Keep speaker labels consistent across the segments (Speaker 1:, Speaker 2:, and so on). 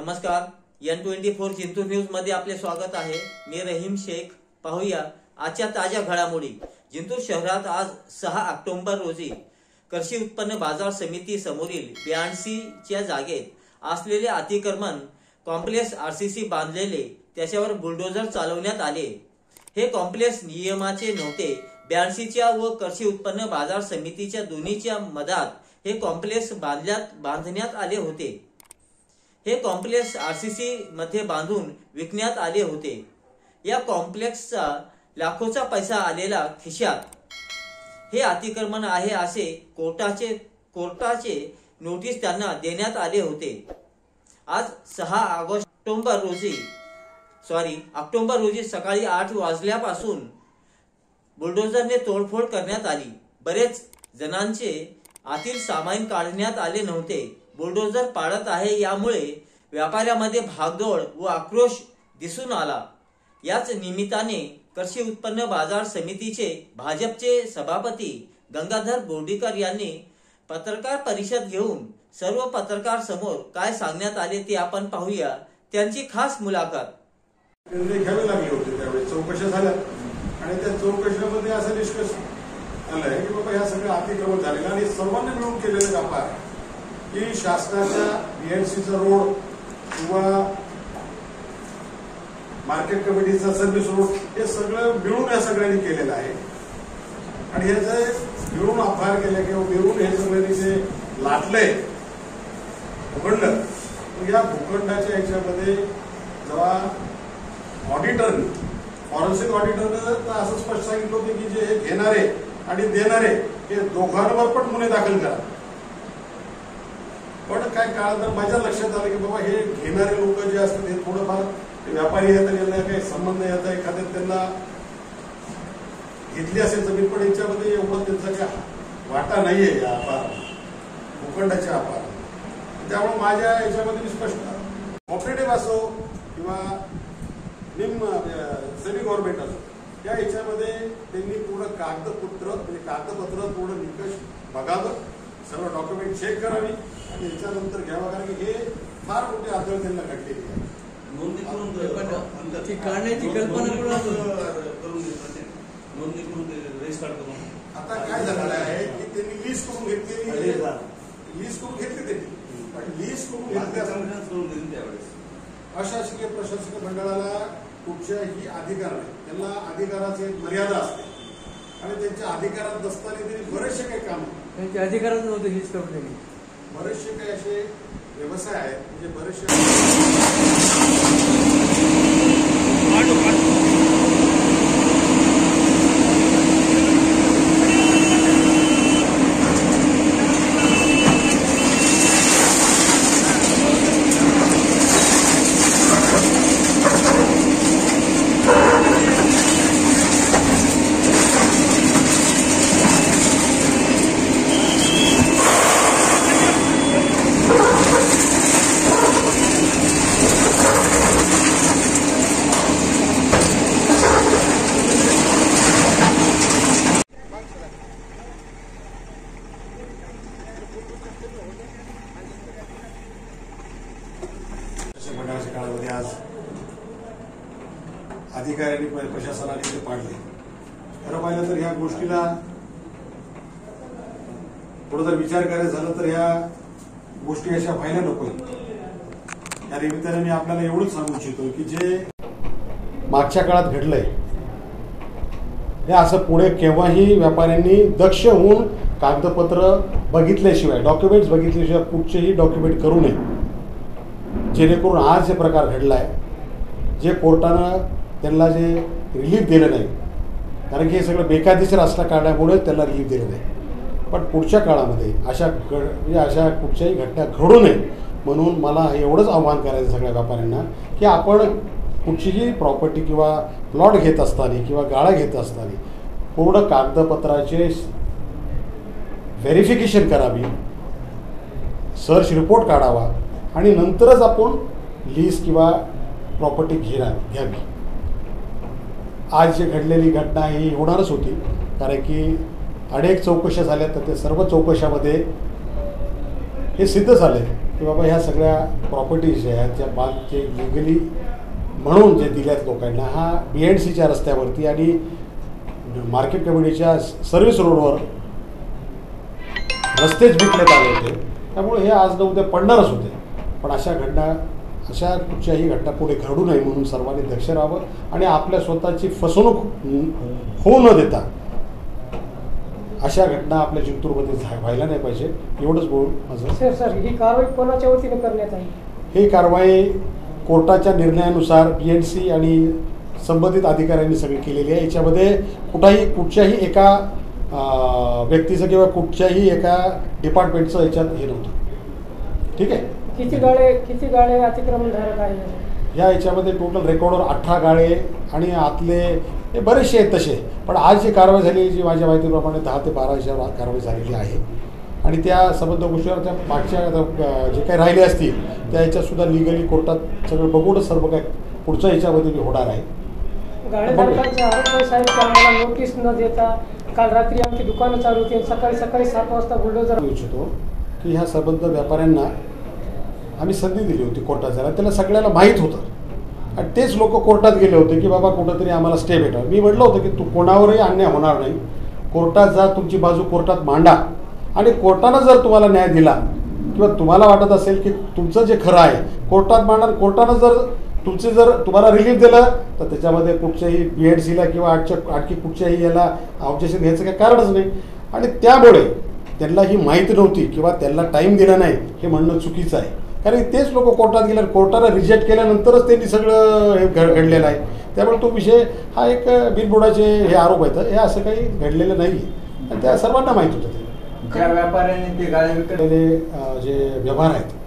Speaker 1: नमस्कार, N24 Jintur news मध्ये आपले स्वागत आहे। मी रहीम शेख। पाहूया आजच्या ताज्या घडामोडी। जिंतूर शहरात आज 6 ऑक्टोबर रोजी कृषी उत्पन्न बाजार समिती समोरील 82 च्या जागेत असलेले अतिक्रमण कॉम्प्लेक्स आरसीसी बांधलेले त्याच्यावर बुलडोझर चालवण्यात आले। हे कॉम्प्लेक्स नियमाचे नव्हते। 82 च्या व कृषी उत्पन्न बाजार समितीच्या दोन्हीच्या मधात हे कॉम्प्लेक्स बांधण्यात आले होते। हे कॉम्प्लेक्स आरसीसी मध्ये बांधून विकण्यात आले होते। या कॉम्प्लेक्सचा लाखोचा पैसा आलेला खिशात हे अतिक्रमण आहे असे कोर्टाचे नोटीस त्यांना देण्यात आले होते। आज 6 ऑक्टोबर रोजी सकाळी 8 वाजल्यापासून बुलडोझरने तोडफोड करण्यात आली। बरेच जणांचे आतील सामान काढण्यात आले नव्हते। बुलडोझर पाडत आहे यामुळे व्यापाऱ्यांमध्ये भागदौड व आक्रोश दिसून आला। याच निमित्ताने कृषी उत्पन्न बाजार समितीचे भाजपचे सभापती गंगाधर बोर्डीकर यांनी पत्रकार परिषद घेऊन सर्व पत्रकार समोर काय सांगण्यात आले ते आपण पाहूया। त्यांची खास मुलाखत
Speaker 2: घ्यावी लागली होती। त्यावेळी चौकशा झाल्या आणि त्या चौकशामध्ये असं निष्कर्ष आलाय की बाबा ह्या सगळं अतिक्रमण झालेलं आणि सर्वांनी मिळून केलेले व्यापार की शासनाच्या बीएनसीचा रोड किंवा मार्केट कमिटीचा सर्व्हिस रोड हे सगळं मिळून या सगळ्यांनी केलेलं आहे। आणि हे जे मिळून अपहार केले किंवा मिळून हे सगळं तिथे लाटलंय भूखंड, या भूखंडाच्या ह्याच्यामध्ये जेव्हा ऑडिटरने फॉरेन्सिक ऑडिटरने असं स्पष्ट सांगितलं होतं की जे हे घेणारे आणि देणारे हे दोघांवर पण गुन्हे दाखल करा। पण काय काळ तर माझ्या लक्षात आलं की बाबा हे घेणारे लोक जे असतात हे थोडंफार व्यापारी आहेत, यांना काही संबंध येत आहे, एखाद्या त्यांना घेतली असेल जमीन पण याच्यामध्ये एवढं त्यांचा काय वाटा नाहीये या भूखंडाच्या अपार। त्यामुळे माझ्या याच्यामध्ये स्पष्ट ऑपरेटिव्ह असो किंवा सेमी गव्हर्नमेंट असो या याच्यामध्ये त्यांनी पूर्ण कागदपत्र पूर्ण निकष बघावं, सर्व डॉक्युमेंट चेक करावी आणि याच्यानंतर घ्यावं। कारण की हे फार मोठी अडचण त्यांना घडलेली आहे।
Speaker 3: नोंदणी करून रजिस्टर करून
Speaker 2: आता काय झालेलं आहे की त्यांनी लीज करून घेतली त्यांनी लीज करून घेतली अशासकीय प्रशासकीय मंडळाला कुठच्याही अधिकार नाही, त्यांना अधिकाराची एक मर्यादा असते आणि त्यांच्या अधिकारात नसताना त्यांनी बरेचसे काही काम
Speaker 4: त्यांच्या अधिकारात नव्हते हीच करून त्यांनी
Speaker 2: बरेचसे काही असे व्यवसाय आहेत म्हणजे बरेचसे काळामध्ये आज अधिकाऱ्यांनी प्रशासनाने ते पाडले। खरं पाहिलं तर ह्या गोष्टीला थोडं जर विचार करायचा झाला तर ह्या गोष्टी अशा व्हायला नको। या निमित्ताने मी आपल्याला एवढंच सांगू इच्छितो की जे मागच्या काळात घडलंय हे असं पुढे केव्हाही व्यापाऱ्यांनी दक्ष होऊन कागदपत्र बघितल्याशिवाय डॉक्युमेंट्स बघितल्याशिवाय कुठचेही डॉक्युमेंट करू नये, जेणेकरून आज जे प्रकार घडलाय जे कोर्टानं त्यांना जे रिलीफ दिलं नाही, कारण की हे सगळं बेकायदेशीर असल्या कारणामुळे त्यांना रिलीफ दिलं नाही। पण पुढच्या काळामध्ये अशा कुठच्याही घटना घडू नये म्हणून मला एवढंच आव्हान करायचं सगळ्या व्यापाऱ्यांना की आपण कुठचीही प्रॉपर्टी किंवा प्लॉट घेत असताना किंवा गाळा घेत असताना पूर्ण कागदपत्राचे व्हेरिफिकेशन करावी, सर्च रिपोर्ट काढावा आणि नंतरच आपण लीज किंवा प्रॉपर्टी घ्यावी। आज जे घडलेली घटना ही होणारच होती, कारण की अनेक चौकशा झाल्या तर ते सर्व चौकशामध्ये हे सिद्ध झाले की बाबा ह्या सगळ्या प्रॉपर्टीज ज्या आहेत त्या जे लिगली म्हणून जे दिल्यात लोकांना हा BNCच्या रस्त्यावरती आणि मार्केट कमिटीच्या सर्व्हिस रोडवर रस्तेच विकण्यात आले होते. त्यामुळे हे आज न उद्या पडणारच होते. पण अशा कुठच्याही घटना पुढे घडू नये म्हणून सर्वांनी दक्ष राहावं आणि आपल्या स्वतःची फसवणूक होऊ न देता अशा घटना आपल्या जिंतूरमध्ये व्हायला नाही पाहिजे. एवढंच बोलून माझं.
Speaker 5: सर ही कारवाई कोणाच्या वतीने करण्यात आली?
Speaker 2: ही कारवाई कोर्टाच्या निर्णयानुसार BNC आणि संबंधित अधिकाऱ्यांनी सगळी केलेली आहे. याच्यामध्ये कुठच्याही एका व्यक्तीचं किंवा कुठच्याही एका डिपार्टमेंटचं याच्यात हे नव्हतं. ठीक आहे.
Speaker 5: किती गाळे अतिक्रमणधारक आहेत?
Speaker 2: याच्यामध्ये टोटल रेकॉर्डवर 18 गाळे आणि आतले हे बरेचसे आहेत तसे. पण आज जी कारवाई झाली जी माझ्या माहितीप्रमाणे 10 ते 12 कारवाई झालेली आहे आणि त्या संबंध गोष्टीवर त्या मागच्या जे काही राहिले असतील त्या याच्यातसुद्धा लिगली कोर्टात सगळं बघूनच सर्व काय पुढच्या याच्यामध्ये होणार आहे.
Speaker 5: गाळेधारकांचा आरोप आहे साहेब की आम्हाला नोटीस न देता काल रात्री आमची दुकानं चालू होती आणि सकाळी 7 वाजता बुलडोजर.
Speaker 2: इच्छितो की ह्या संबंध व्यापाऱ्यांना आम्ही संधी दिली होती कोर्टात जायला. त्याला सगळ्याला माहीत होतं आणि तेच लोक कोर्टात गेले होते की बाबा कुठंतरी आम्हाला स्टे भेटावं. मी म्हटलं होतं की कोणावरही अन्याय होणार नाही. कोर्टात जा, तुमची बाजू कोर्टात मांडा आणि कोर्टानं जर तुम्हाला न्याय दिला किंवा तुम्हाला वाटत असेल की तुमचं जे खरं आहे कोर्टात मांडा, कोर्टानं जर तुम्हाला रिलीफ दिलं तर त्याच्यामध्ये कुठच्याही BNCला किंवा आणखी कुठच्याही याला ऑब्जेक्शन घ्यायचं काही कारणच नाही. आणि त्यामुळे त्यांना ही माहिती नव्हती किंवा त्यांना टाईम दिला नाही हे म्हणणं चुकीचं आहे. कारण तेच लोक कोर्टात गेल्या, कोर्टानं रिजेक्ट केल्यानंतरच त्यांनी सगळं हे घडलेलं आहे. त्यामुळे तो विषय हा एक बिनबुडाचे हे आरोप आहेत. हे असं काही घडलेलं नाही आणि त्या सर्वांना माहीत होतं.
Speaker 4: ज्या व्यापाऱ्याने ते गाळे
Speaker 2: विकलेले जे व्यवहार आहेत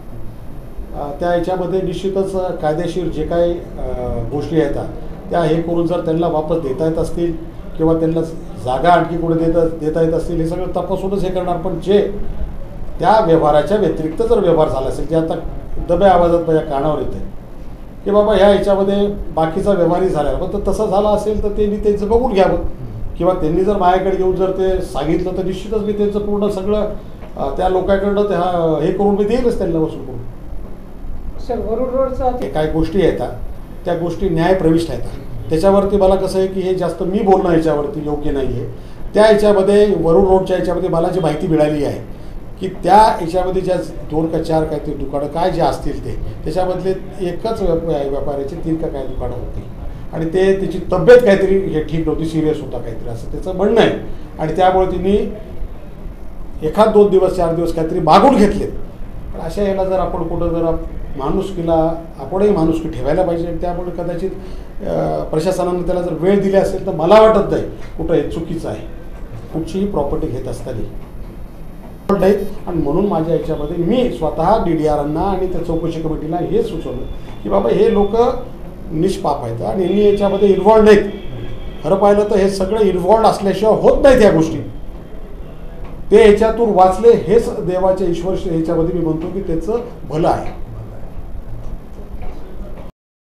Speaker 2: त्या याच्यामध्ये निश्चितच कायदेशीर जे काही गोष्टी येतात त्या हे करून जर त्यांना वापस देता येत असतील किंवा त्यांना जागा आणखी कुठे देता येत असतील हे सगळं तपासूनच हे करणार. पण जे त्या व्यवहाराच्या व्यतिरिक्त जर व्यवहार झाला असेल जे आता दब्या आवाजात माझ्या कानावर येते की बाबा ह्या ह्याच्यामध्ये बाकीचा व्यवहारही झाला पण तर तसं झाला असेल तर त्यांनी त्यांचं बघून घ्यावं किंवा त्यांनी जर माझ्याकडे येऊन जर ते सांगितलं तर निश्चितच मी त्यांचं पूर्ण सगळं त्या लोकांकडनं त्या हे करून मी देईलच त्यांना वसूल करून.
Speaker 5: सर वरुड रोडचा
Speaker 2: काय गोष्टी येतात त्या गोष्टी न्यायप्रविष्ट आहेत. त्याच्यावरती मला कसं आहे की हे जास्त मी बोलणं याच्यावरती योग्य नाही आहे. त्या याच्यामध्ये वरुड रोडच्या याच्यामध्ये मला जी माहिती मिळाली आहे की त्या याच्यामध्ये ज्या 2 का 4 काय ते दुकानं काय जे असतील त्याच्यामधले एकच व्यापाऱ्याचे 3 का काय दुकानं होती आणि त्याची तब्येत काहीतरी हे ठीक नव्हती, सिरियस होता काहीतरी असं त्याचं म्हणणं आहे. आणि त्यामुळे त्यांनी 1-2 दिवस 4 दिवस काहीतरी मागून घेतले. पण अशा याला जर आपण कुठं जर माणुसकीला आपणही माणुसकी ठेवायला पाहिजे आणि त्यामुळे कदाचित प्रशासनानं त्याला जर वेळ दिली असेल तर मला वाटत नाही कुठं हे चुकीचं आहे. कुठचीही प्रॉपर्टी घेत असताना नाहीत. आणि म्हणून माझ्या याच्यामध्ये मी स्वतः DDRना आणि त्या चौकशी कमिटीला हे सुचवलं की बाबा हे लोक निष्पाप आहेत आणि यांनी याच्यामध्ये इन्व्हॉल्ड नाहीत. खरं पाहिलं तर हे सगळं इन्व्हॉल्ड असल्याशिवाय होत नाहीत या गोष्टी. ते ह्याच्यातून वाचले हेच देवाच्या ईश्वर ह्याच्यामध्ये मी म्हणतो की त्याचं भलं आहे.